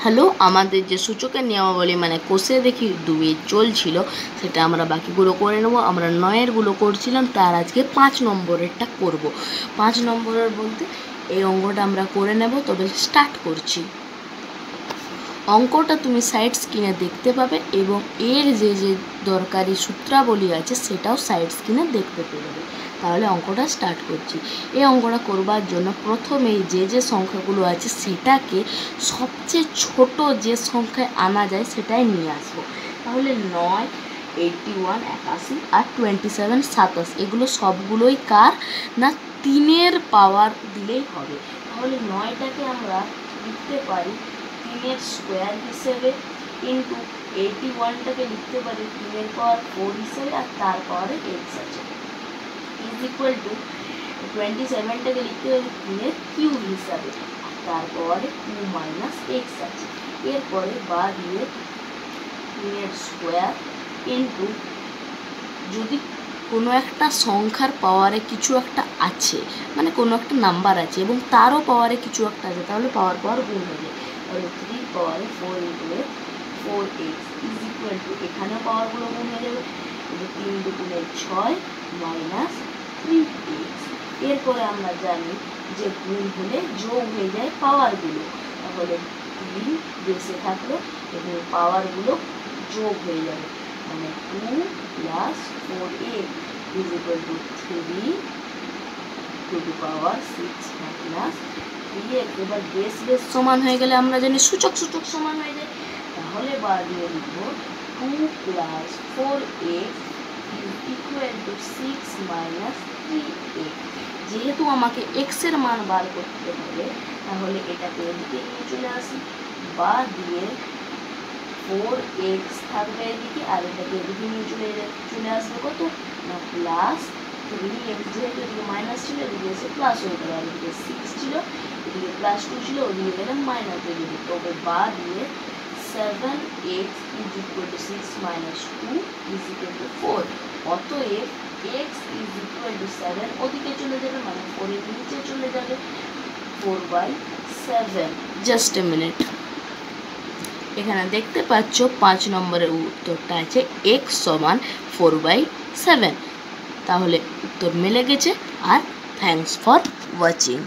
Hello, আমাদের যে সূচকের নিয়মাবলী মানে কোষে দেখি 2 চলছিল, সেটা আমরা বাকিগুলো করে নেব। আমরা 9-এরগুলো করছিলাম, তার আজকে 5 নম্বরেরটা করব। 5 নম্বরের বলতে এই অঙ্কটা আমরা করে নেব। তবে স্টার্ট করছি। অঙ্কটা তুমি সাইড স্ক্রিনে দেখতে পাবে এবং এর যে দরকারি সূত্রাবলী আছে সেটাও সাইড স্ক্রিনে দেখতে পাবে। তাহলে অঙ্কটা স্টার্ট করছি। এই অঙ্কটা করবার জন্য প্রথমেই যে সংখ্যাগুলো আছে সেটাকে সবচেয়ে ছোট যে সংখ্যায় আনা যায় সেটাই নিয়ে আসবো। তাহলে 9, 81, 81 আর 27, 27 এগুলো সবগুলোই কার না 3-এর পাওয়ার দিলেই হবে। তাহলে 9টাকে আমরা লিখতে পারি 3-এর স্কোয়ার হিসেবে, ইন্টু 81টাকে লিখতে পারি 3-এর পাওয়ার 4 হিসেবে আর তার পাওয়ারে x আছে, ইজ ইকুয়াল টু 27টাকে লিখতে পারি 3-এর কিউব হিসাবে আর তার পাওয়ারে 2 মাইনাস x আছে। এরপরে বা দিয়ে 3-এর স্কোয়ার ইন্টু যদি কোনো একটা সংখ্যার পাওয়ারে কিছু একটা আছে, মানে কোনো একটা নাম্বার আছে এবং তারও পাওয়ারে কিছু একটা আছে, তাহলে পাওয়ার গুণ হয়ে যায়। তাহলে 3 পাওয়ারে 4 into 4x is equal to এখানেও পাওয়ারগুলো গুণ হয়ে যাবে। 3 দুগুণে 6 মাইনাস 3x। এরপরে আমরা জানি যে গুণ হলে যোগ হয়ে যায় পাওয়ারগুলো, তাহলে 3 বেঁচে থাকলো এবং পাওয়ারগুলো যোগ হয়ে যাবে, মানে 2 plus 4x is equal to 3 to the power 6 minus 3x। এবার বেস সমান হয়ে গেলে আমরা জানি সূচক সমান হয়ে যায়। তাহলে বার দিয়ে লিখবো 2 plus 4x is equal to 6 minus 3x। যেহেতু আমাকে x এর মান বার করতে হবে, তাহলে এটাকে এদিকে নিয়ে চলে আসি। বা দিয়ে 4x থাকবে এদিকে আর এটাকে এদিকে নিয়ে চলে আসবে কত না প্লাস 3x। যেহেতু এদিকে মাইনাস ছিল এদিকে এসে প্লাস হয়ে গেল, আর এদিকে 6 ছিল এদিকে প্লাস 2 ছিল ওদিকে গেলে মাইনাস হয়ে যাবে। তবে বা দিয়ে 7x is equal to 6 minus 2 is equal to 4। অতএব x ইজ ইকুয়াল টু 7 ওদিকে চলে যাবে, মানে 4 এর নিচে চলে যাবে, 4/7। Just a minute. এখানে দেখতে পাচ্ছ 5 নম্বরের উত্তরটা আছে x সমান 4/7। তাহলে উত্তর মিলে গেছে। আর থ্যাঙ্কস ফর ওয়াচিং।